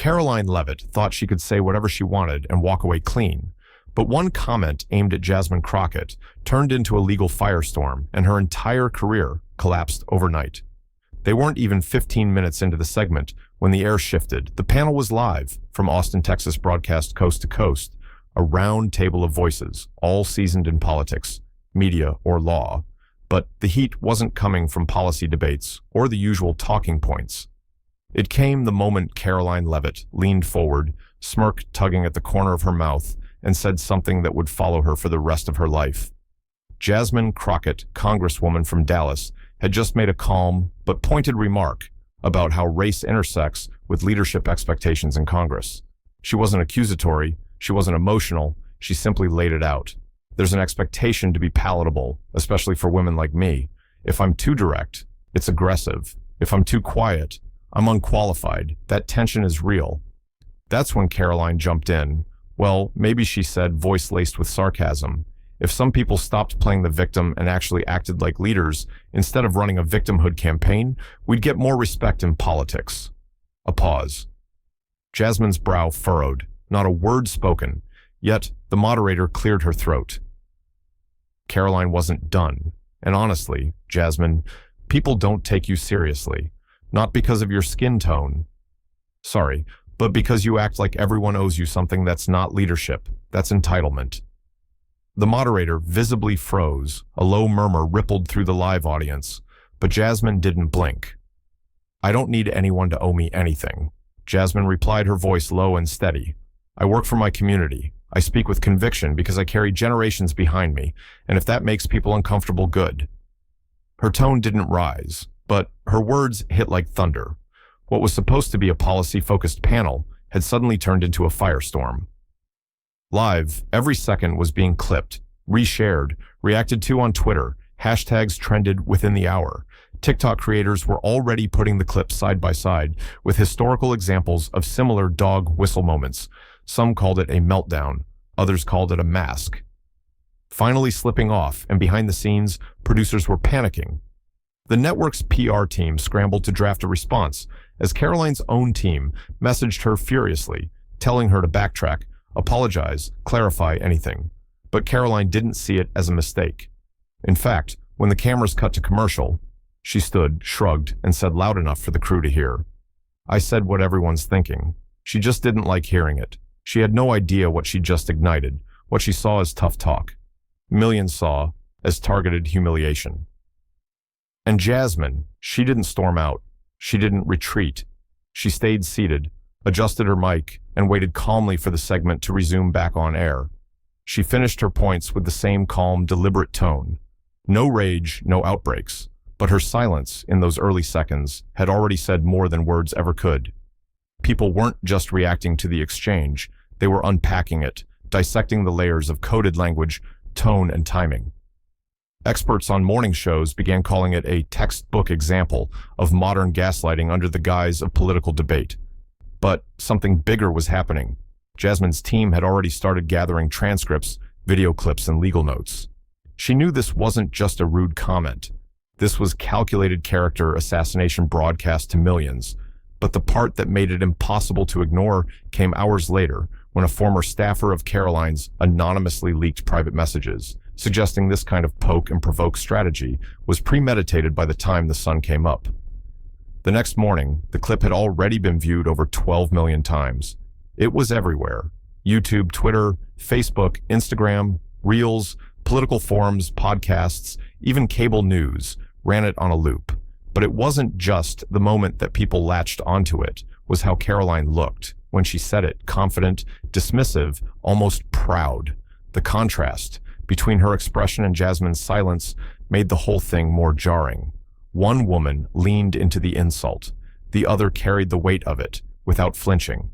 Karoline Leavitt thought she could say whatever she wanted and walk away clean. But one comment aimed at Jasmine Crockett turned into a legal firestorm, and her entire career collapsed overnight. They weren't even 15 minutes into the segment when the air shifted. The panel was live from Austin, Texas, broadcast coast to coast, a round table of voices, all seasoned in politics, media, or law. But the heat wasn't coming from policy debates or the usual talking points. It came the moment Karoline Leavitt leaned forward, smirk tugging at the corner of her mouth, and said something that would follow her for the rest of her life. Jasmine Crockett, Congresswoman from Dallas, had just made a calm but pointed remark about how race intersects with leadership expectations in Congress. She wasn't accusatory, she wasn't emotional, she simply laid it out. There's an expectation to be palatable, especially for women like me. If I'm too direct, it's aggressive. If I'm too quiet, I'm unqualified. That tension is real. That's when Karoline jumped in. Well, maybe she said, voice laced with sarcasm. If some people stopped playing the victim and actually acted like leaders, instead of running a victimhood campaign, we'd get more respect in politics. A pause. Jasmine's brow furrowed, not a word spoken, yet the moderator cleared her throat. Karoline wasn't done. And honestly, Jasmine, people don't take you seriously. Not because of your skin tone. Sorry, but because you act like everyone owes you something that's not leadership. That's entitlement. The moderator visibly froze. A low murmur rippled through the live audience, but Jasmine didn't blink. I don't need anyone to owe me anything. Jasmine replied, her voice low and steady. I work for my community. I speak with conviction because I carry generations behind me, and if that makes people uncomfortable, good. Her tone didn't rise, but her words hit like thunder. What was supposed to be a policy-focused panel had suddenly turned into a firestorm. Live, every second was being clipped, reshared, reacted to on Twitter, hashtags trended within the hour. TikTok creators were already putting the clips side by side with historical examples of similar dog whistle moments. Some called it a meltdown, others called it a mask. Finally slipping off, and behind the scenes, producers were panicking. The network's PR team scrambled to draft a response, as Karoline's own team messaged her furiously, telling her to backtrack, apologize, clarify anything. But Karoline didn't see it as a mistake. In fact, when the cameras cut to commercial, she stood, shrugged, and said loud enough for the crew to hear. I said what everyone's thinking. She just didn't like hearing it. She had no idea what she just ignited, what she saw as tough talk. Millions saw as targeted humiliation. And Jasmine, she didn't storm out. She didn't retreat. She stayed seated, adjusted her mic, and waited calmly for the segment to resume back on air. She finished her points with the same calm, deliberate tone. No rage, no outbreaks. But her silence in those early seconds had already said more than words ever could. People weren't just reacting to the exchange. They were unpacking it, dissecting the layers of coded language, tone, and timing. Experts on morning shows began calling it a textbook example of modern gaslighting under the guise of political debate. But something bigger was happening. Jasmine's team had already started gathering transcripts, video clips, and legal notes. She knew this wasn't just a rude comment. This was calculated character assassination broadcast to millions. But the part that made it impossible to ignore came hours later, when a former staffer of Karoline's anonymously leaked private messages, suggesting this kind of poke and provoke strategy was premeditated by the time the sun came up. The next morning, the clip had already been viewed over 12 million times. It was everywhere. YouTube, Twitter, Facebook, Instagram, Reels, political forums, podcasts, even cable news ran it on a loop. But it wasn't just the moment that people latched onto it, was how Karoline looked when she said it, confident, dismissive, almost proud. The contrast between her expression and Jasmine's silence made the whole thing more jarring. One woman leaned into the insult. The other carried the weight of it without flinching.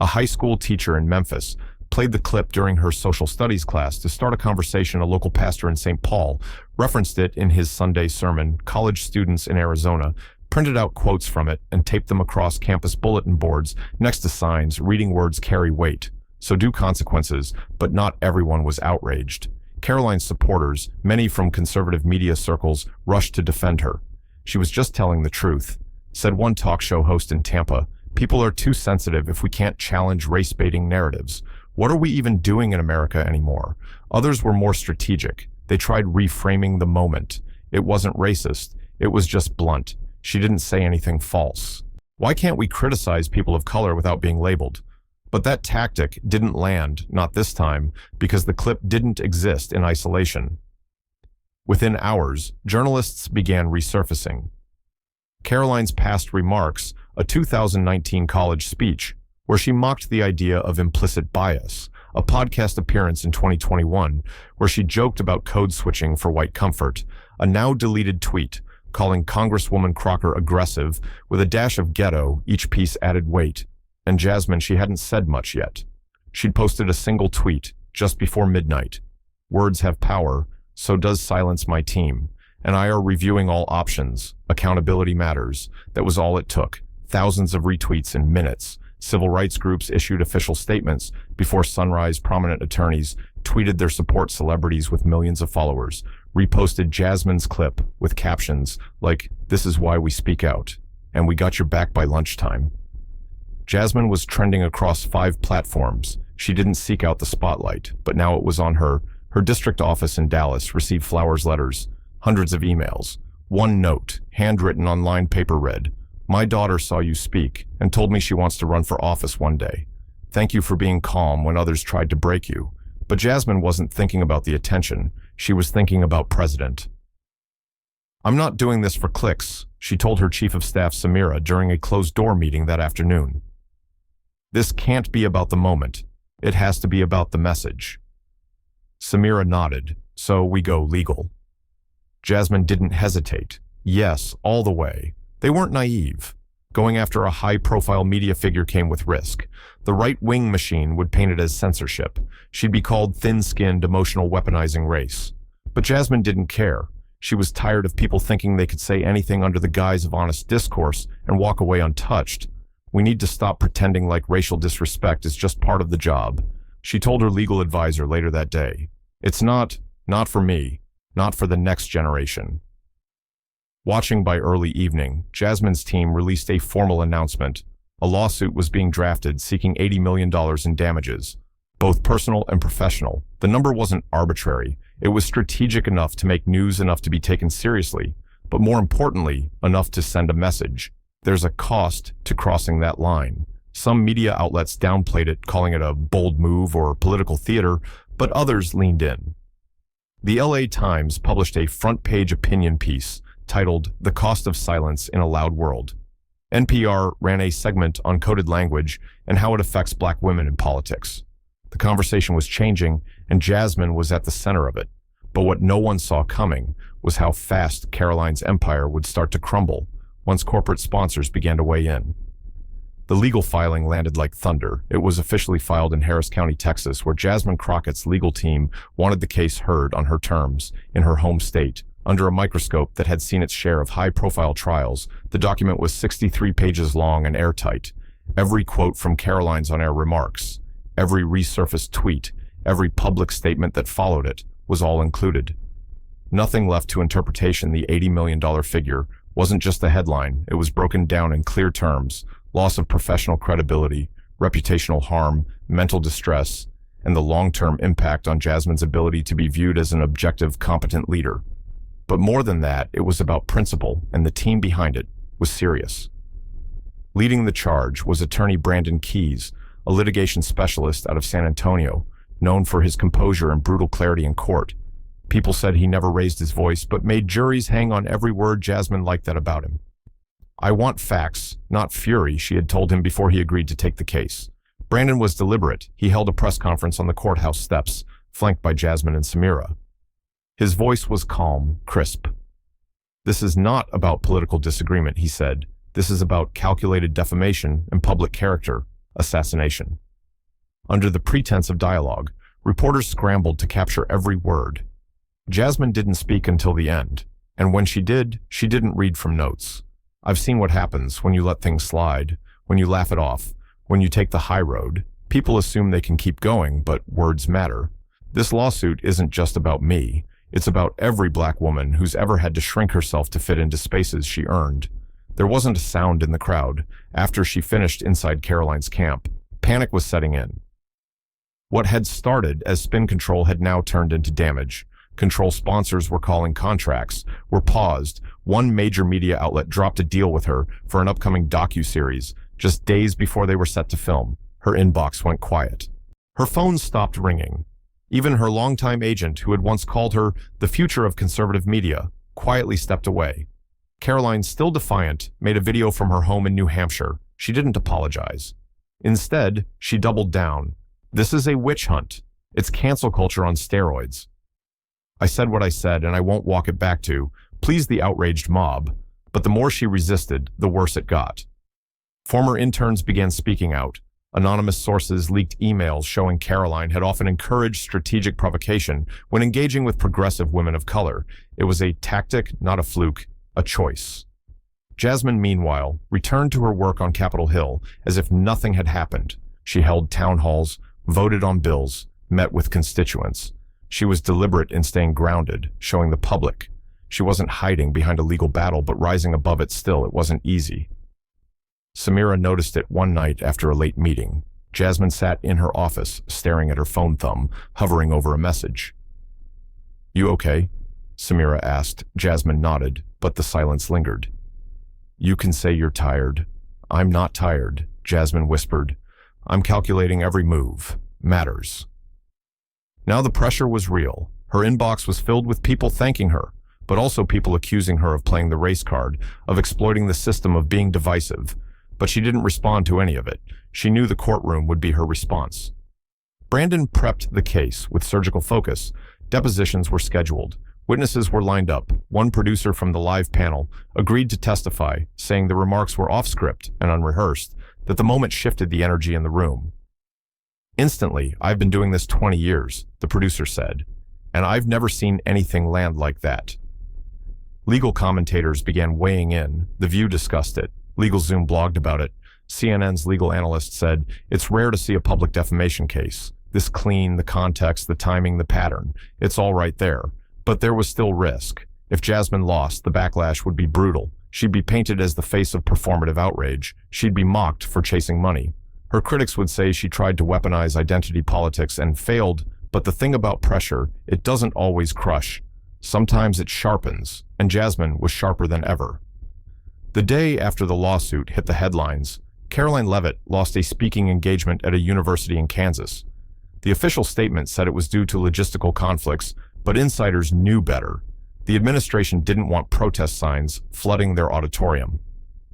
A high school teacher in Memphis played the clip during her social studies class to start a conversation. A local pastor in St. Paul referenced it in his Sunday sermon. College students in Arizona printed out quotes from it and taped them across campus bulletin boards next to signs reading words carry weight. So do consequences, but not everyone was outraged. Karoline's supporters, many from conservative media circles, rushed to defend her. She was just telling the truth, said one talk show host in Tampa, People are too sensitive if we can't challenge race-baiting narratives. What are we even doing in America anymore? Others were more strategic. They tried reframing the moment. It wasn't racist. It was just blunt. She didn't say anything false. Why can't we criticize people of color without being labeled? But that tactic didn't land, not this time, because the clip didn't exist in isolation. Within hours, journalists began resurfacing. Karoline's past remarks, a 2019 college speech, where she mocked the idea of implicit bias, a podcast appearance in 2021, where she joked about code switching for white comfort, a now-deleted tweet calling Congresswoman Crockett aggressive with a dash of ghetto, each piece added weight. And Jasmine, she hadn't said much yet. She'd posted a single tweet just before midnight. Words have power, so does silence my team. And I are reviewing all options. Accountability matters. That was all it took. Thousands of retweets in minutes. Civil rights groups issued official statements. Before sunrise, prominent attorneys tweeted their support celebrities with millions of followers, reposted Jasmine's clip with captions like, "This is why we speak out," and "We got your back by lunchtime." Jasmine was trending across 5 platforms. She didn't seek out the spotlight, but now it was on her. Her district office in Dallas received flowers letters, hundreds of emails. One note, handwritten on lined paper, read, "My daughter saw you speak and told me she wants to run for office one day. Thank you for being calm when others tried to break you." But Jasmine wasn't thinking about the attention. She was thinking about President. "I'm not doing this for clicks," she told her chief of staff Samira during a closed-door meeting that afternoon. "This can't be about the moment. It has to be about the message." Samira nodded. "So we go legal." Jasmine didn't hesitate. Yes, all the way. They weren't naive. Going after a high-profile media figure came with risk. The right-wing machine would paint it as censorship. She'd be called thin-skinned, emotional weaponizing race. But Jasmine didn't care. She was tired of people thinking they could say anything under the guise of honest discourse and walk away untouched. "We need to stop pretending like racial disrespect is just part of the job," she told her legal advisor later that day. "It's not for me, not for the next generation." Watching by early evening, Jasmine's team released a formal announcement. A lawsuit was being drafted seeking $80 million in damages, both personal and professional. The number wasn't arbitrary. It was strategic enough to make news enough to be taken seriously, but more importantly, enough to send a message. There's a cost to crossing that line. Some media outlets downplayed it, calling it a bold move or political theater, but others leaned in. The LA Times published a front-page opinion piece titled "The Cost of Silence in a Loud World." NPR ran a segment on coded language and how it affects Black women in politics. The conversation was changing, and Jasmine was at the center of it. But what no one saw coming was how fast Karoline's empire would start to crumble once corporate sponsors began to weigh in. The legal filing landed like thunder. It was officially filed in Harris County, Texas, where Jasmine Crockett's legal team wanted the case heard on her terms in her home state. Under a microscope that had seen its share of high-profile trials, the document was 63 pages long and airtight. Every quote from Karoline's on-air remarks, every resurfaced tweet, every public statement that followed it was all included. Nothing left to interpretation. The $80 million figure wasn't just a headline. It was broken down in clear terms: loss of professional credibility, reputational harm, mental distress, and the long-term impact on Jasmine's ability to be viewed as an objective, competent leader. But more than that, it was about principle, and the team behind it was serious. Leading the charge was attorney Brandon Keyes, a litigation specialist out of San Antonio, known for his composure and brutal clarity in court. People said he never raised his voice, but made juries hang on every word. Jasmine liked that about him. "I want facts, not fury," she had told him before he agreed to take the case. Brandon was deliberate. He held a press conference on the courthouse steps, flanked by Jasmine and Samira. His voice was calm, crisp. "This is not about political disagreement," he said. "This is about calculated defamation and public character assassination." Under the pretense of dialogue, reporters scrambled to capture every word. Jasmine didn't speak until the end, and when she did, she didn't read from notes. "I've seen what happens when you let things slide, when you laugh it off, when you take the high road. People assume they can keep going, but words matter. This lawsuit isn't just about me. It's about every Black woman who's ever had to shrink herself to fit into spaces she earned. There wasn't a sound in the crowd. After she finished inside Karoline's camp, panic was setting in. What had started as spin control had now turned into damage. Control sponsors were calling contracts, were paused. One major media outlet dropped a deal with her for an upcoming docuseries just days before they were set to film. Her inbox went quiet. Her phone stopped ringing. Even her longtime agent, who had once called her the future of conservative media, quietly stepped away. Karoline, still defiant, made a video from her home in New Hampshire. She didn't apologize. Instead, she doubled down. This is a witch hunt. It's cancel culture on steroids. I said what I said, and I won't walk it back to please the outraged mob. But the more she resisted, the worse it got. Former interns began speaking out. Anonymous sources leaked emails showing Karoline had often encouraged strategic provocation when engaging with progressive women of color. It was a tactic, not a fluke, a choice. Jasmine, meanwhile, returned to her work on Capitol Hill as if nothing had happened. She held town halls, voted on bills, met with constituents. She was deliberate in staying grounded, showing the public. She wasn't hiding behind a legal battle, but rising above it still. It wasn't easy. Samira noticed it one night after a late meeting. Jasmine sat in her office, staring at her phone thumb, hovering over a message. "You okay?" Samira asked. Jasmine nodded, but the silence lingered. "You can say you're tired." "I'm not tired," Jasmine whispered. "I'm calculating every move. Matters." Now the pressure was real. Her inbox was filled with people thanking her, but also people accusing her of playing the race card, of exploiting the system, of being divisive. But she didn't respond to any of it. She knew the courtroom would be her response. Brandon prepped the case with surgical focus. Depositions were scheduled. Witnesses were lined up. One producer from the live panel agreed to testify, saying the remarks were off script and unrehearsed, that the moment shifted the energy in the room. "Instantly, I've been doing this 20 years, the producer said, and I've never seen anything land like that." Legal commentators began weighing in. The View discussed it. LegalZoom blogged about it. CNN's legal analyst said, "It's rare to see a public defamation case. This clean, the context, the timing, the pattern. It's all right there." But there was still risk. If Jasmine lost, the backlash would be brutal. She'd be painted as the face of performative outrage. She'd be mocked for chasing money. Her critics would say she tried to weaponize identity politics and failed, but the thing about pressure, it doesn't always crush. Sometimes it sharpens, and Jasmine was sharper than ever. The day after the lawsuit hit the headlines, Karoline Leavitt lost a speaking engagement at a university in Kansas. The official statement said it was due to logistical conflicts, but insiders knew better. The administration didn't want protest signs flooding their auditorium.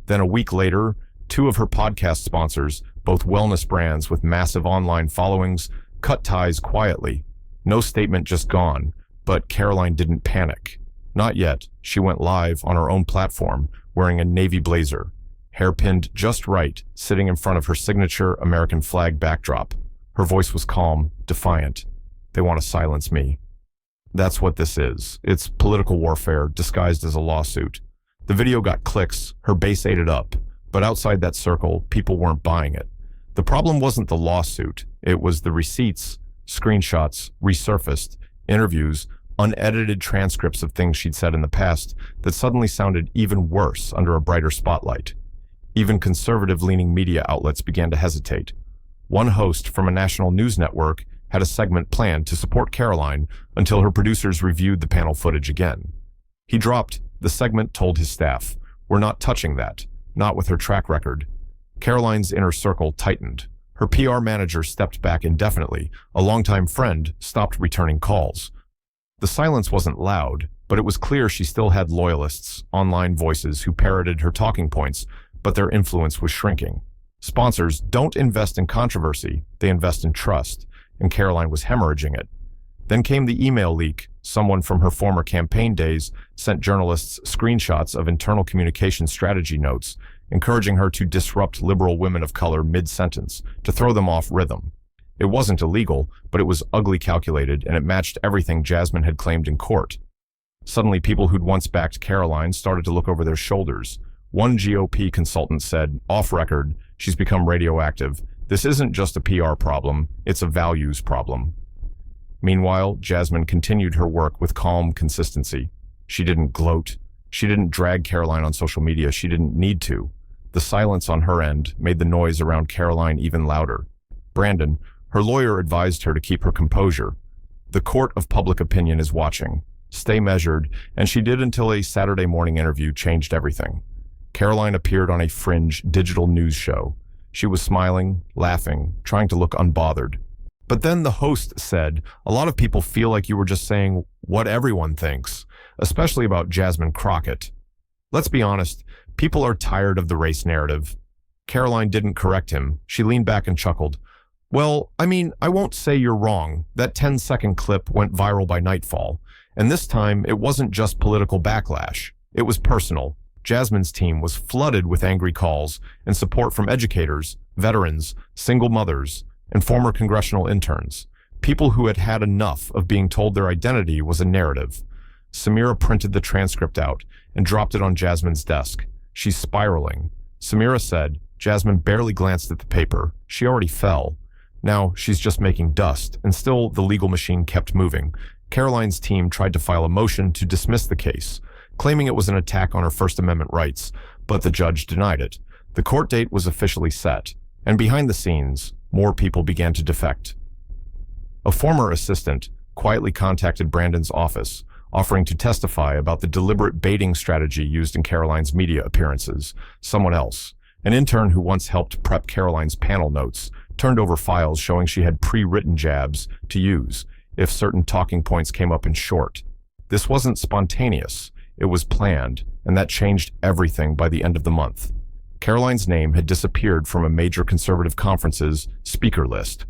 Then a week later, two of her podcast sponsors, both wellness brands with massive online followings, cut ties quietly. No statement, just gone. But Karoline didn't panic. Not yet. She went live on her own platform, wearing a navy blazer, hair pinned just right, sitting in front of her signature American flag backdrop. Her voice was calm, defiant. "They want to silence me." That's what this is. It's political warfare disguised as a lawsuit. The video got clicks, her base ate it up, but outside that circle, people weren't buying it. The problem wasn't the lawsuit. It was the receipts, screenshots, resurfaced, interviews, unedited transcripts of things she'd said in the past that suddenly sounded even worse under a brighter spotlight. Even conservative-leaning media outlets began to hesitate. One host from a national news network had a segment planned to support Karoline until her producers reviewed the panel footage again. He dropped. The segment told his staff, "We're not touching that, not with her track record." Karoline's inner circle tightened. Her PR manager stepped back indefinitely. A longtime friend stopped returning calls. The silence wasn't loud, but it was clear she still had loyalists, online voices who parroted her talking points, but their influence was shrinking. Sponsors don't invest in controversy, they invest in trust, and Karoline was hemorrhaging it. Then came the email leak. Someone from her former campaign days sent journalists screenshots of internal communication strategy notes, encouraging her to disrupt liberal women of color mid-sentence, to throw them off rhythm. It wasn't illegal, but it was ugly calculated, and it matched everything Jasmine had claimed in court. Suddenly, people who'd once backed Karoline started to look over their shoulders. One GOP consultant said, off record, "She's become radioactive. This isn't just a PR problem, it's a values problem." Meanwhile, Jasmine continued her work with calm consistency. She didn't gloat. She didn't drag Karoline on social media. She didn't need to. The silence on her end made the noise around Karoline even louder. Brandon, her lawyer, advised her to keep her composure. The court of public opinion is watching. Stay measured, and she did until a Saturday morning interview changed everything. Karoline appeared on a fringe digital news show. She was smiling, laughing, trying to look unbothered. But then the host said, "A lot of people feel like you were just saying what everyone thinks, especially about Jasmine Crockett." Let's be honest, people are tired of the race narrative. Karoline didn't correct him. She leaned back and chuckled. "Well, I won't say you're wrong. That 10-second clip went viral by nightfall. And this time, it wasn't just political backlash. It was personal. Jasmine's team was flooded with angry calls and support from educators, veterans, single mothers, and former congressional interns. People who had had enough of being told their identity was a narrative." Samira printed the transcript out and dropped it on Jasmine's desk. "She's spiraling." Samira said. Jasmine barely glanced at the paper. She already fell. Now she's just making dust, and still the legal machine kept moving. Karoline's team tried to file a motion to dismiss the case, claiming it was an attack on her First Amendment rights, but the judge denied it. The court date was officially set, and behind the scenes, more people began to defect. A former assistant quietly contacted Brandon's office, offering to testify about the deliberate baiting strategy used in Karoline's media appearances. Someone else, an intern who once helped prep Karoline's panel notes, turned over files showing she had pre-written jabs to use if certain talking points came up in short. This wasn't spontaneous. It was planned, and that changed everything by the end of the month. Karoline's name had disappeared from a major conservative conference's speaker list.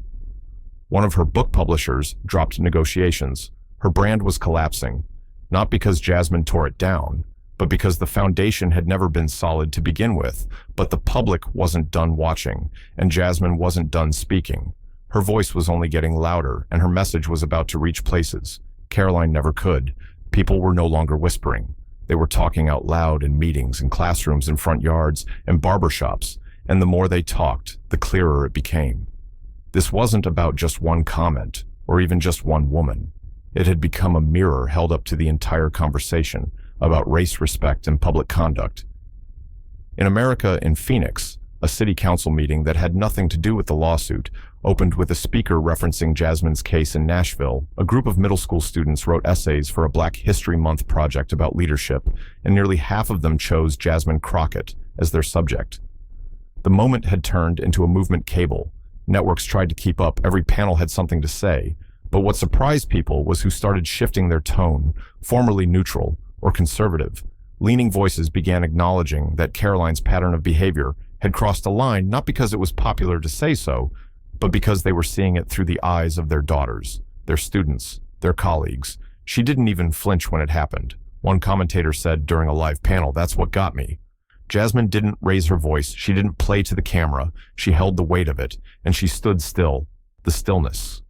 One of her book publishers dropped negotiations. Her brand was collapsing, not because Jasmine tore it down, but because the foundation had never been solid to begin with. But the public wasn't done watching, and Jasmine wasn't done speaking. Her voice was only getting louder, and her message was about to reach places Karoline never could. People were no longer whispering. They were talking out loud in meetings, in classrooms, in front yards, and barbershops, and the more they talked, the clearer it became. This wasn't about just one comment, or even just one woman. It had become a mirror held up to the entire conversation about race, respect, and public conduct. In America, in Phoenix, a city council meeting that had nothing to do with the lawsuit opened with a speaker referencing Jasmine's case in Nashville. A group of middle school students wrote essays for a Black History Month project about leadership, and nearly half of them chose Jasmine Crockett as their subject. The moment had turned into a movement cable. Networks tried to keep up. Every panel had something to say. But what surprised people was who started shifting their tone, formerly neutral or conservative. Leaning voices began acknowledging that Karoline's pattern of behavior had crossed a line, not because it was popular to say so, but because they were seeing it through the eyes of their daughters, their students, their colleagues. She didn't even flinch when it happened. One commentator said during a live panel, "That's what got me." Jasmine didn't raise her voice. She didn't play to the camera. She held the weight of it, and she stood still. The stillness.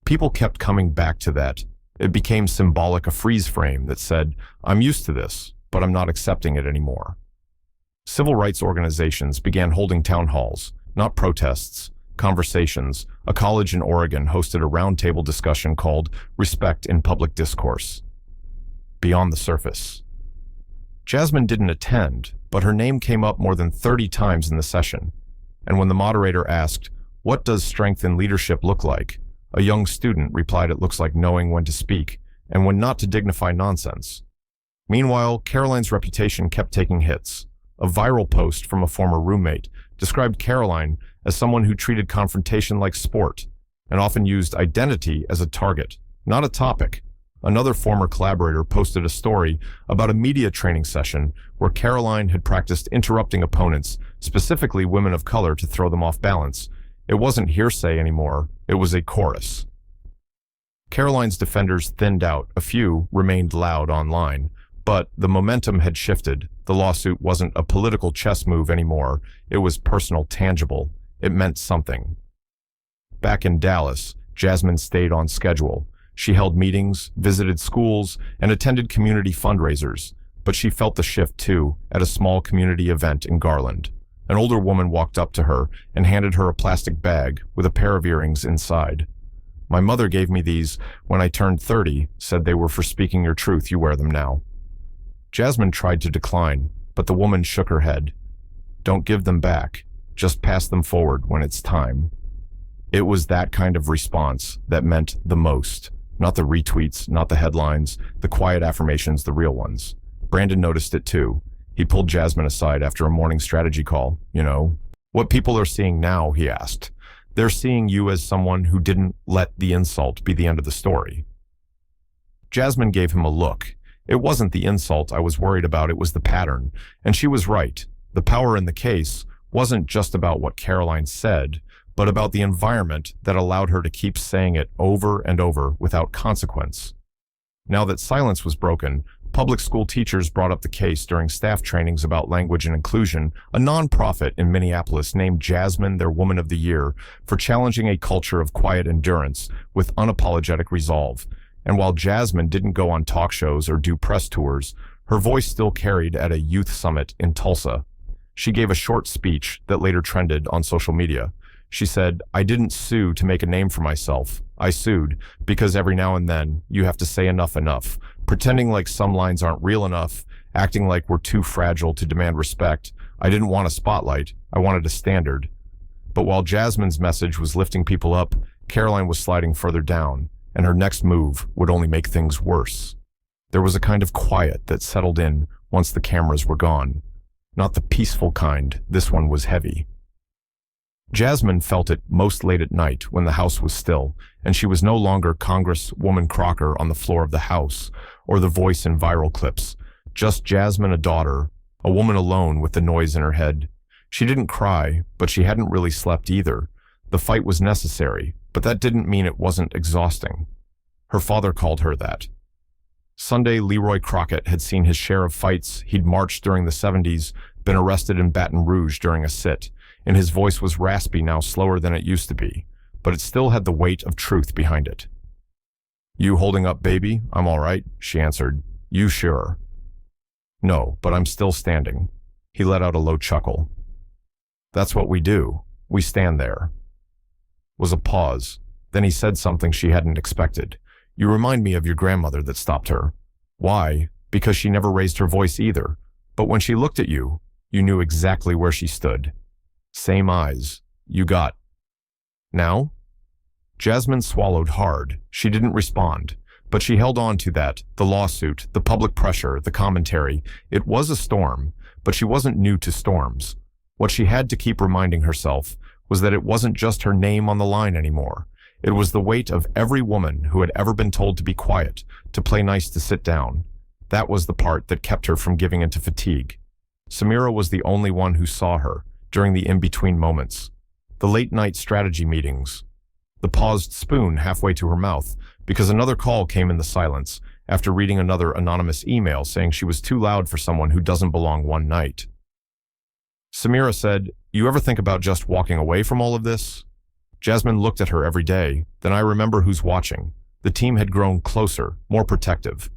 People kept coming back to that. It became symbolic, a freeze frame that said, "I'm used to this, but I'm not accepting it anymore." Civil rights organizations began holding town halls, not protests, conversations. A college in Oregon hosted a roundtable discussion called Respect in Public Discourse. Beyond the surface. Jasmine didn't attend, but her name came up more than 30 times in the session. And when the moderator asked, "What does strength in leadership look like?" a young student replied, "It looks like knowing when to speak and when not to dignify nonsense." Meanwhile, Karoline's reputation kept taking hits. A viral post from a former roommate described Karoline as someone who treated confrontation like sport and often used identity as a target, not a topic. Another former collaborator posted a story about a media training session where Karoline had practiced interrupting opponents, specifically women of color, to throw them off balance. It wasn't hearsay anymore. It was a chorus. Karoline's defenders thinned out. A few remained loud online, but the momentum had shifted. The lawsuit wasn't a political chess move anymore. It was personal, tangible. It meant something. Back in Dallas, Jasmine stayed on schedule. She held meetings, visited schools, and attended community fundraisers. But she felt the shift too at a small community event in Garland. An older woman walked up to her and handed her a plastic bag with a pair of earrings inside. "My mother gave me these when I turned 30, said they were for speaking your truth. You wear them now." Jasmine tried to decline, but the woman shook her head. Don't give them back. Just pass them forward when it's time. It was that kind of response that meant the most. Not the retweets, not the headlines, the quiet affirmations, the real ones. Brandon noticed it too. He pulled Jasmine aside after a morning strategy call. What people are seeing now, he asked. They're seeing you as someone who didn't let the insult be the end of the story. Jasmine gave him a look. It wasn't the insult I was worried about, it was the pattern. And she was right. The power in the case wasn't just about what Karoline said, but about the environment that allowed her to keep saying it over and over without consequence. Now that silence was broken, public school teachers brought up the case during staff trainings about language and inclusion. A nonprofit in Minneapolis named Jasmine their Woman of the Year for challenging a culture of quiet endurance with unapologetic resolve. And while Jasmine didn't go on talk shows or do press tours, her voice still carried at a youth summit in Tulsa. She gave a short speech that later trended on social media. She said, "I didn't sue to make a name for myself. I sued because every now and then you have to say enough, pretending like some lines aren't real enough, acting like we're too fragile to demand respect. I didn't want a spotlight. I wanted a standard." But while Jasmine's message was lifting people up, Karoline was sliding further down, and her next move would only make things worse. There was a kind of quiet that settled in once the cameras were gone. Not the peaceful kind, this one was heavy. Jasmine felt it most late at night when the house was still, and she was no longer Congresswoman Crockett on the floor of the House, or the voice in viral clips. Just Jasmine, a daughter, a woman alone with the noise in her head. She didn't cry, but she hadn't really slept either. The fight was necessary, but that didn't mean it wasn't exhausting. Her father called her that. Sunday, Leroy Crockett had seen his share of fights. He'd marched during the 70s, been arrested in Baton Rouge during a sit, and his voice was raspy now, slower than it used to be, but it still had the weight of truth behind it. "You holding up, baby? I'm all right," she answered. "You sure?" "No, but I'm still standing." He let out a low chuckle. "That's what we do. We stand there." Was a pause. Then he said something she hadn't expected. "You remind me of your grandmother that stopped her." "Why?" "Because she never raised her voice either. But when she looked at you, you knew exactly where she stood. Same eyes. You got." "Now?" Jasmine swallowed hard. She didn't respond, but she held on to that, the lawsuit, the public pressure, the commentary. It was a storm, but she wasn't new to storms. What she had to keep reminding herself was that it wasn't just her name on the line anymore. It was the weight of every woman who had ever been told to be quiet, to play nice, to sit down. That was the part that kept her from giving into fatigue. Samira was the only one who saw her during the in-between moments. The late-night strategy meetings. The paused spoon halfway to her mouth because another call came in the silence after reading another anonymous email saying she was too loud for someone who doesn't belong one night. Samira said, "You ever think about just walking away from all of this?" Jasmine looked at her every day. Then I remember who's watching. The team had grown closer, more protective.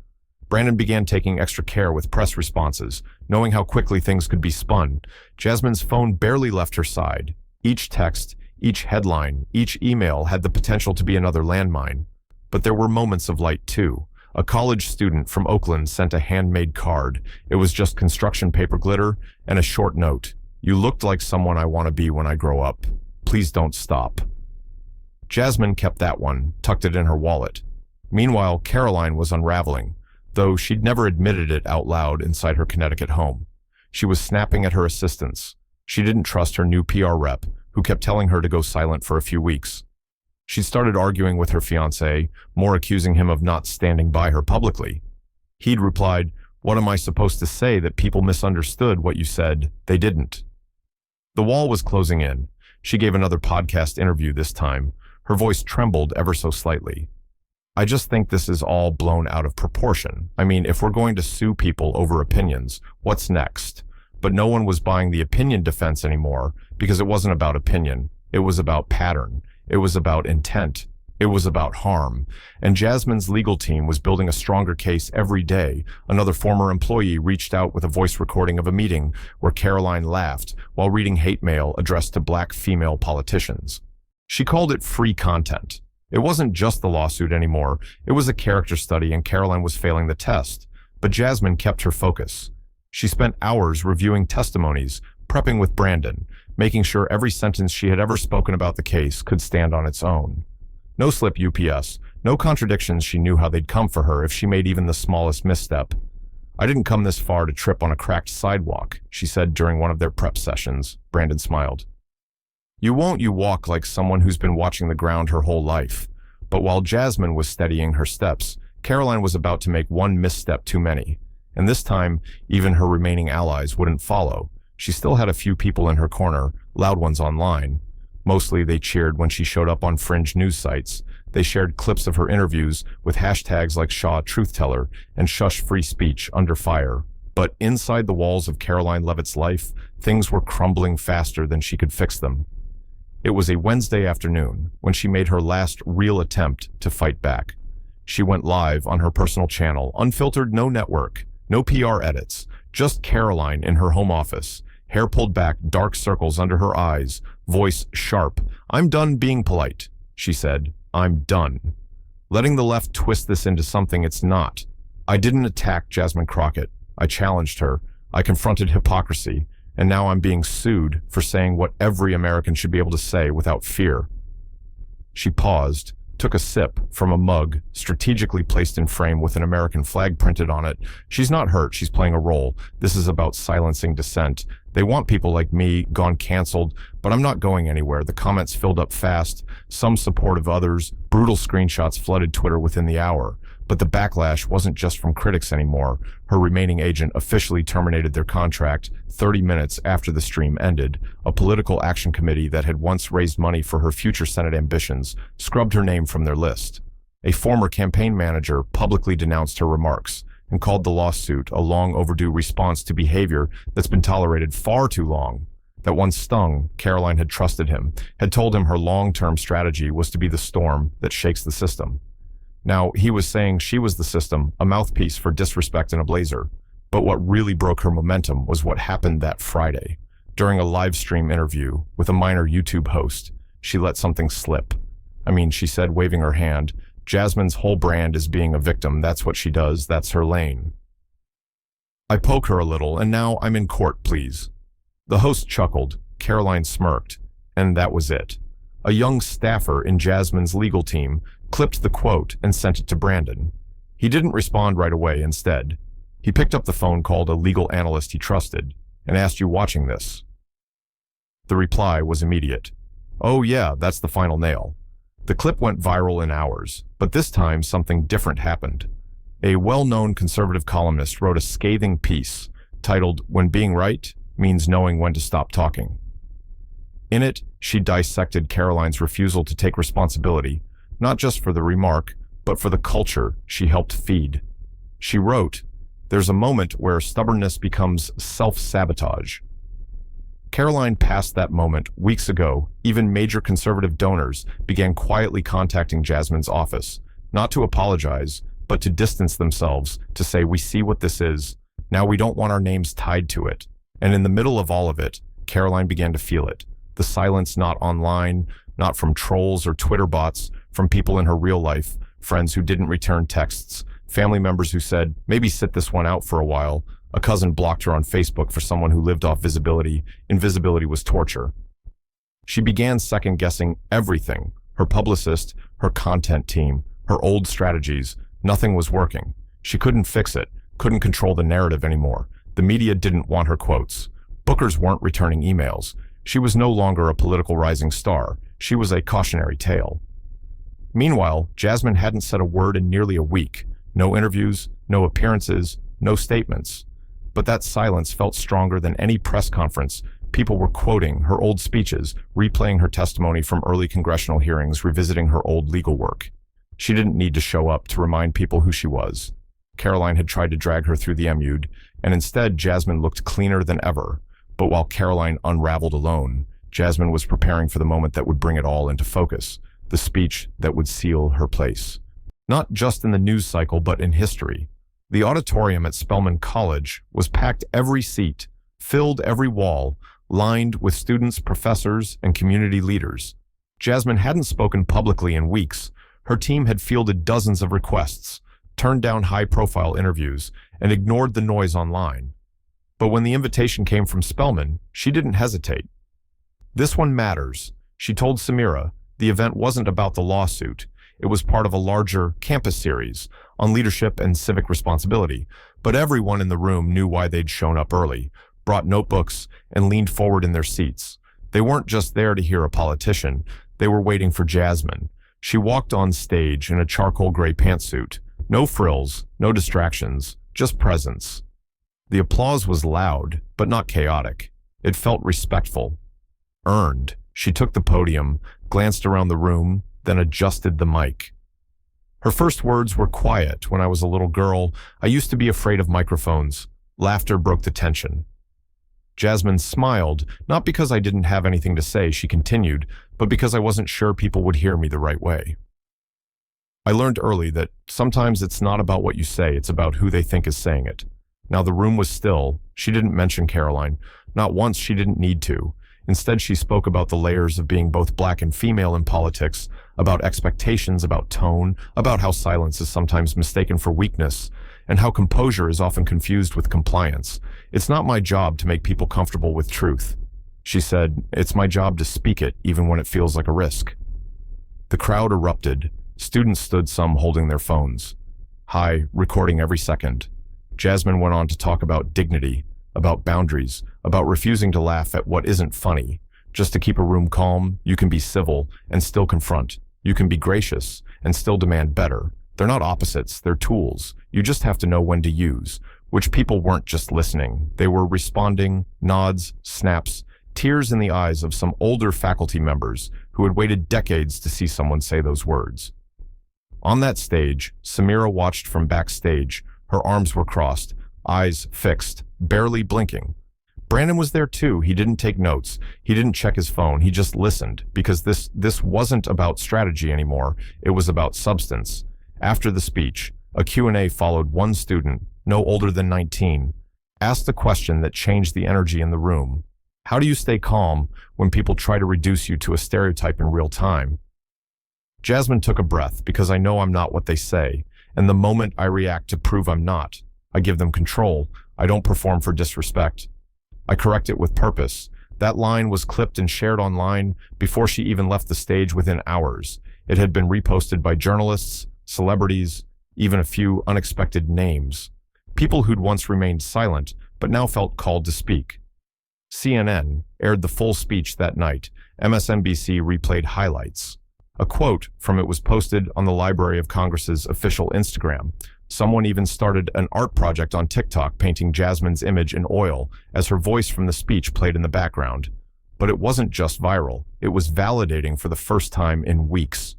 Brandon began taking extra care with press responses, knowing how quickly things could be spun. Jasmine's phone barely left her side. Each text, each headline, each email had the potential to be another landmine. But there were moments of light too. A college student from Oakland sent a handmade card. It was just construction paper glitter and a short note. "You looked like someone I want to be when I grow up. Please don't stop." Jasmine kept that one, tucked it in her wallet. Meanwhile, Karoline was unraveling, though she'd never admitted it out loud inside her Connecticut home. She was snapping at her assistants. She didn't trust her new PR rep, who kept telling her to go silent for a few weeks. She'd started arguing with her fiancé, more accusing him of not standing by her publicly. He'd replied, "What am I supposed to say, that people misunderstood what you said? They didn't." The wall was closing in. She gave another podcast interview this time. Her voice trembled ever so slightly. "I just think this is all blown out of proportion. I mean, if we're going to sue people over opinions, what's next?" But no one was buying the opinion defense anymore because it wasn't about opinion. It was about pattern. It was about intent. It was about harm. And Jasmine's legal team was building a stronger case every day. Another former employee reached out with a voice recording of a meeting where Karoline laughed while reading hate mail addressed to black female politicians. She called it free content. It wasn't just the lawsuit anymore. It was a character study, and Karoline was failing the test. But Jasmine kept her focus. She spent hours reviewing testimonies, prepping with Brandon, making sure every sentence she had ever spoken about the case could stand on its own. No slip UPS, no contradictions. She knew how they'd come for her if she made even the smallest misstep. "I didn't come this far to trip on a cracked sidewalk," she said during one of their prep sessions. Brandon smiled. "You won't. You walk like someone who's been watching the ground her whole life." But while Jasmine was steadying her steps, Karoline was about to make one misstep too many. And this time, even her remaining allies wouldn't follow. She still had a few people in her corner, loud ones online. Mostly they cheered when she showed up on fringe news sites. They shared clips of her interviews with hashtags like Shaw Truth Teller and Shush Free Speech under fire. But inside the walls of Karoline Leavitt's life, things were crumbling faster than she could fix them. It was a Wednesday afternoon when she made her last real attempt to fight back. She went live on her personal channel, unfiltered, no network, no PR edits, just Karoline in her home office, hair pulled back, dark circles under her eyes, voice sharp. "I'm done being polite," she said. "I'm done. Letting the left twist this into something it's not. I didn't attack Jasmine Crockett. I challenged her. I confronted hypocrisy. And now I'm being sued for saying what every American should be able to say without fear." She paused, took a sip from a mug strategically placed in frame with an American flag printed on it. "She's not hurt. She's playing a role. This is about silencing dissent. They want people like me gone canceled, but I'm not going anywhere." The comments filled up fast, some supportive, others. Brutal screenshots flooded Twitter within the hour. But the backlash wasn't just from critics anymore. Her remaining agent officially terminated their contract 30 minutes after the stream ended. A political action committee that had once raised money for her future Senate ambitions scrubbed her name from their list. A former campaign manager publicly denounced her remarks and called the lawsuit a long overdue response to behavior that's been tolerated far too long. That once stung, Karoline had trusted him, had told him her long-term strategy was to be the storm that shakes the system. Now, he was saying she was the system, a mouthpiece for disrespect and a blazer. But what really broke her momentum was what happened that Friday. During a live stream interview with a minor YouTube host, she let something slip. She said, waving her hand, "Jasmine's whole brand is being a victim. That's what she does. That's her lane. I poke her a little, and now I'm in court, please." The host chuckled, Karoline smirked, and that was it. A young staffer in Jasmine's legal team clipped the quote and sent it to Brandon. He didn't respond right away. Instead, he picked up the phone, called a legal analyst he trusted, and asked, "You watching this?" The reply was immediate. "Oh yeah, that's the final nail." The clip went viral in hours, but this time something different happened. A well-known conservative columnist wrote a scathing piece titled "When Being Right Means Knowing When to Stop Talking." In it, she dissected Karoline's refusal to take responsibility, not just for the remark, but for the culture she helped feed. She wrote, "There's a moment where stubbornness becomes self-sabotage." Karoline passed that moment weeks ago. Even major conservative donors began quietly contacting Jasmine's office, not to apologize, but to distance themselves, to say, "We see what this is. Now we don't want our names tied to it." And in the middle of all of it, Karoline began to feel it. The silence, not online, not from trolls or Twitter bots, from people in her real life, friends who didn't return texts, family members who said, "Maybe sit this one out for a while." A cousin blocked her on Facebook for someone who lived off visibility. Invisibility was torture. She began second-guessing everything. Her publicist, her content team, her old strategies. Nothing was working. She couldn't fix it, couldn't control the narrative anymore. The media didn't want her quotes. Bookers weren't returning emails. She was no longer a political rising star. She was a cautionary tale. Meanwhile, Jasmine hadn't said a word in nearly a week. No interviews, no appearances, no statements. But that silence felt stronger than any press conference. People were quoting her old speeches, replaying her testimony from early congressional hearings, revisiting her old legal work. She didn't need to show up to remind people who she was. Karoline had tried to drag her through the emude, and instead Jasmine looked cleaner than ever. But while Karoline unraveled alone, Jasmine was preparing for the moment that would bring it all into focus, the speech that would seal her place. Not just in the news cycle, but in history. The auditorium at Spelman College was packed, every seat, filled every wall, lined with students, professors, and community leaders. Jasmine hadn't spoken publicly in weeks. Her team had fielded dozens of requests, turned down high-profile interviews, and ignored the noise online. But when the invitation came from Spellman, she didn't hesitate. "This one matters," she told Samira. The event wasn't about the lawsuit. It was part of a larger campus series on leadership and civic responsibility. But everyone in the room knew why they'd shown up early, brought notebooks, and leaned forward in their seats. They weren't just there to hear a politician. They were waiting for Jasmine. She walked on stage in a charcoal gray pantsuit. No frills, no distractions, just presence. The applause was loud, but not chaotic. It felt respectful. Earned. She took the podium, glanced around the room, then adjusted the mic. Her first words were quiet. "When I was a little girl, I used to be afraid of microphones." Laughter broke the tension. Jasmine smiled, "Not because I didn't have anything to say," she continued, "but because I wasn't sure people would hear me the right way. I learned early that sometimes it's not about what you say, it's about who they think is saying it." Now the room was still. She didn't mention Karoline. Not once. She didn't need to. Instead, she spoke about the layers of being both black and female in politics, about expectations, about tone, about how silence is sometimes mistaken for weakness, and how composure is often confused with compliance. "It's not my job to make people comfortable with truth," she said. "It's my job to speak it, even when it feels like a risk." The crowd erupted. Students stood, some holding their phones. High, recording every second. Jasmine went on to talk about dignity, about boundaries, about refusing to laugh at what isn't funny. Just to keep a room calm, you can be civil and still confront. You can be gracious and still demand better. They're not opposites, they're tools. You just have to know when to use, which people weren't just listening. They were responding, nods, snaps, tears in the eyes of some older faculty members who had waited decades to see someone say those words. On that stage, Samira watched from backstage. Her arms were crossed, eyes fixed, barely blinking. Brandon was there too. He didn't take notes. He didn't check his phone. He just listened, because this wasn't about strategy anymore. It was about substance. After the speech, a Q&A followed. One student, no older than 19, asked a question that changed the energy in the room. "How do you stay calm when people try to reduce you to a stereotype in real time?" Jasmine took a breath. "Because I know I'm not what they say, and the moment I react to prove I'm not, I give them control. I don't perform for disrespect. I correct it with purpose." That line was clipped and shared online before she even left the stage. Within hours, it had been reposted by journalists, celebrities, even a few unexpected names. People who'd once remained silent, but now felt called to speak. CNN aired the full speech that night. MSNBC replayed highlights. A quote from it was posted on the Library of Congress's official Instagram. Someone even started an art project on TikTok, painting Jasmine's image in oil as her voice from the speech played in the background. But it wasn't just viral. It was validating for the first time in weeks.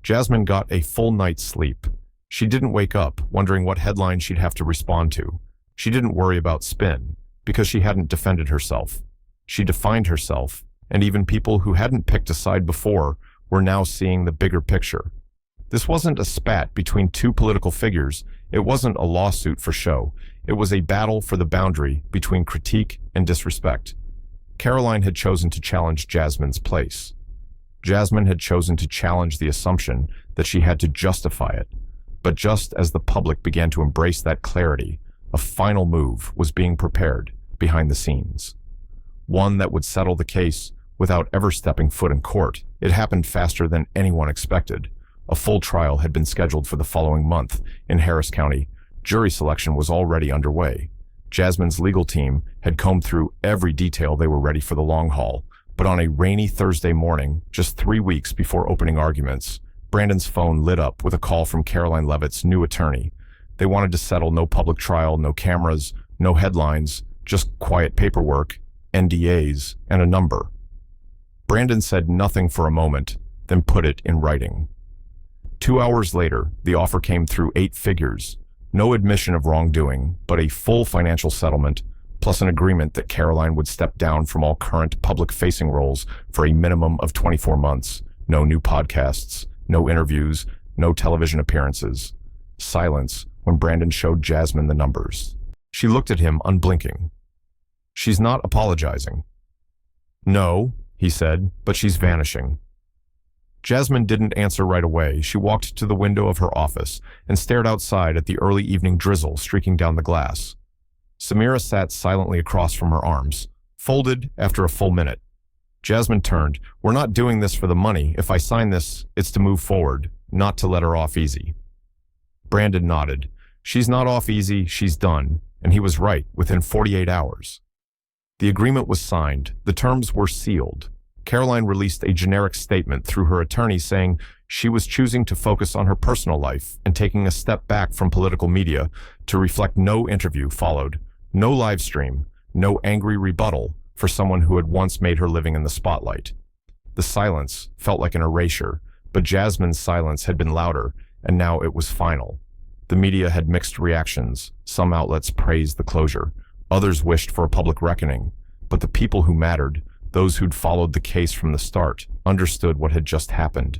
Jasmine got a full night's sleep. She didn't wake up wondering what headline she'd have to respond to. She didn't worry about spin, because she hadn't defended herself. She defined herself, and even people who hadn't picked a side before were now seeing the bigger picture. This wasn't a spat between two political figures. It wasn't a lawsuit for show. It was a battle for the boundary between critique and disrespect. Karoline had chosen to challenge Jasmine's place. Jasmine had chosen to challenge the assumption that she had to justify it. But just as the public began to embrace that clarity, a final move was being prepared behind the scenes. One that would settle the case without ever stepping foot in court. It happened faster than anyone expected. A full trial had been scheduled for the following month in Harris County. Jury selection was already underway. Jasmine's legal team had combed through every detail. They were ready for the long haul. But on a rainy Thursday morning, just 3 weeks before opening arguments, Brandon's phone lit up with a call from Karoline Leavitt's new attorney. They wanted to settle. No public trial, no cameras, no headlines, just quiet paperwork, NDAs, and a number. Brandon said nothing for a moment, then put it in writing. 2 hours later, the offer came through 8 figures. No admission of wrongdoing, but a full financial settlement, plus an agreement that Karoline would step down from all current public-facing roles for a minimum of 24 months. No new podcasts, no interviews, no television appearances. Silence when Brandon showed Jasmine the numbers. She looked at him, unblinking. "She's not apologizing." "No," he said, "but she's vanishing." Jasmine didn't answer right away. She walked to the window of her office and stared outside at the early evening drizzle streaking down the glass. Samira sat silently across from her arms, folded after a full minute. Jasmine turned. "We're not doing this for the money. If I sign this, it's to move forward, not to let her off easy." Brandon nodded. "She's not off easy, she's done." And he was right, within 48 hours. The agreement was signed. The terms were sealed. Karoline released a generic statement through her attorney saying she was choosing to focus on her personal life and taking a step back from political media to reflect. No interview followed, no live stream, no angry rebuttal for someone who had once made her living in the spotlight. The silence felt like an erasure, but Jasmine's silence had been louder, and now it was final. The media had mixed reactions. Some outlets praised the closure. Others wished for a public reckoning. But the people who mattered, those who'd followed the case from the start, understood what had just happened.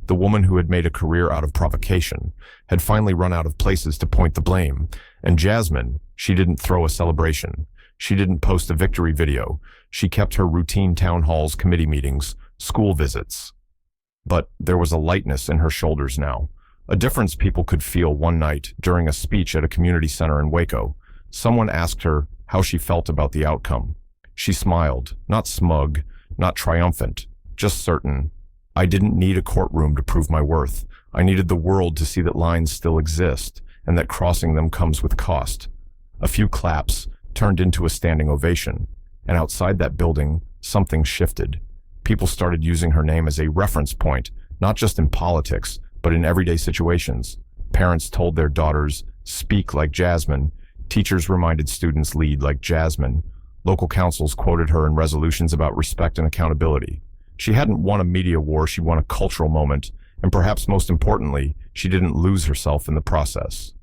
The woman who had made a career out of provocation had finally run out of places to point the blame. And Jasmine, she didn't throw a celebration. She didn't post a victory video. She kept her routine town halls, committee meetings, school visits. But there was a lightness in her shoulders now. A difference people could feel one night during a speech at a community center in Waco. Someone asked her how she felt about the outcome. She smiled, not smug, not triumphant, just certain. "I didn't need a courtroom to prove my worth. I needed the world to see that lines still exist and that crossing them comes with cost." A few claps turned into a standing ovation, and outside that building, something shifted. People started using her name as a reference point, not just in politics, but in everyday situations. Parents told their daughters, "Speak like Jasmine." Teachers reminded students, "Lead like Jasmine." Local councils quoted her in resolutions about respect and accountability. She hadn't won a media war, she won a cultural moment, and perhaps most importantly, she didn't lose herself in the process.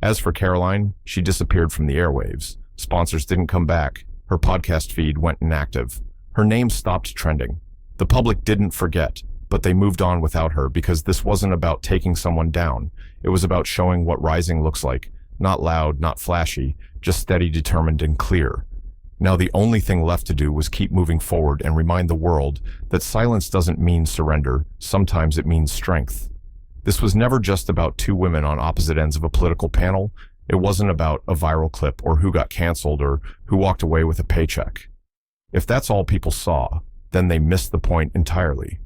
As for Karoline, she disappeared from the airwaves. Sponsors didn't come back. Her podcast feed went inactive. Her name stopped trending. The public didn't forget, but they moved on without her because this wasn't about taking someone down. It was about showing what rising looks like. Not loud, not flashy, just steady, determined, and clear. Now the only thing left to do was keep moving forward and remind the world that silence doesn't mean surrender. Sometimes it means strength. This was never just about two women on opposite ends of a political panel. It wasn't about a viral clip or who got canceled or who walked away with a paycheck. If that's all people saw, then they missed the point entirely.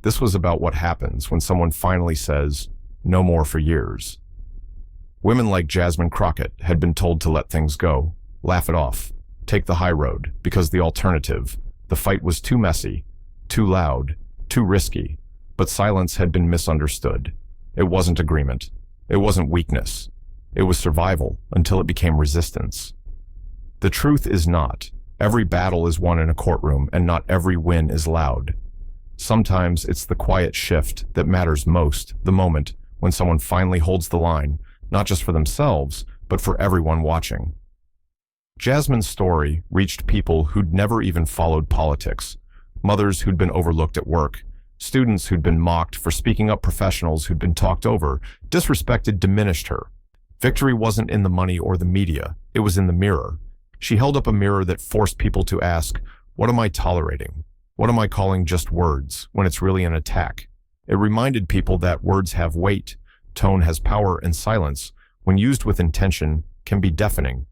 This was about what happens when someone finally says, "No more for years." Women like Jasmine Crockett had been told to let things go, laugh it off, take the high road, because the alternative, the fight, was too messy, too loud, too risky. But silence had been misunderstood. It wasn't agreement. It wasn't weakness. It was survival until it became resistance. The truth is not every battle is won in a courtroom, and not every win is loud. Sometimes it's the quiet shift that matters most, the moment when someone finally holds the line, not just for themselves, but for everyone watching. Jasmine's story reached people who'd never even followed politics, mothers who'd been overlooked at work, students who'd been mocked for speaking up, professionals who'd been talked over, disrespected, diminished her. Victory wasn't in the money or the media, it was in the mirror. She held up a mirror that forced people to ask, what am I tolerating? What am I calling just words when it's really an attack? It reminded people that words have weight, tone has power, and silence, when used with intention, can be deafening.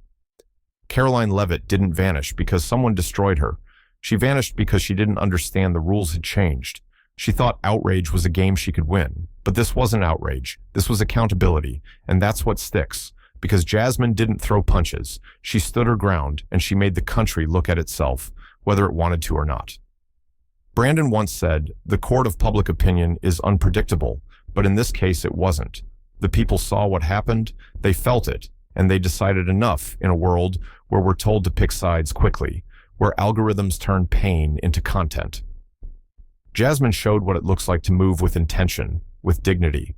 Karoline Leavitt didn't vanish because someone destroyed her. She vanished because she didn't understand the rules had changed. She thought outrage was a game she could win. But this wasn't outrage. This was accountability. And that's what sticks. Because Jasmine didn't throw punches. She stood her ground, and she made the country look at itself, whether it wanted to or not. Brandon once said, the court of public opinion is unpredictable, but in this case it wasn't. The people saw what happened, they felt it, and they decided enough in a world where we're told to pick sides quickly, where algorithms turn pain into content. Jasmine showed what it looks like to move with intention, with dignity.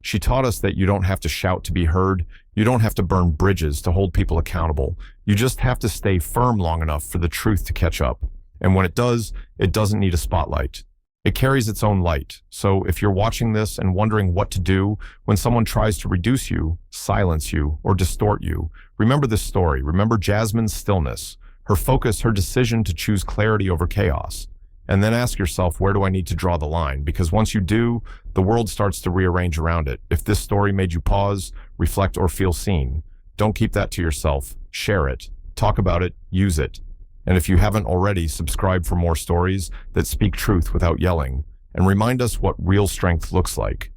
She taught us that you don't have to shout to be heard, you don't have to burn bridges to hold people accountable, you just have to stay firm long enough for the truth to catch up. And when it does, it doesn't need a spotlight. It carries its own light. So if you're watching this and wondering what to do when someone tries to reduce you, silence you, or distort you, remember this story. Remember Jasmine's stillness, her focus, her decision to choose clarity over chaos. And then ask yourself, where do I need to draw the line? Because once you do, the world starts to rearrange around it. If this story made you pause, reflect, or feel seen, don't keep that to yourself. Share it, talk about it, use it. And if you haven't already, subscribe for more stories that speak truth without yelling, and remind us what real strength looks like.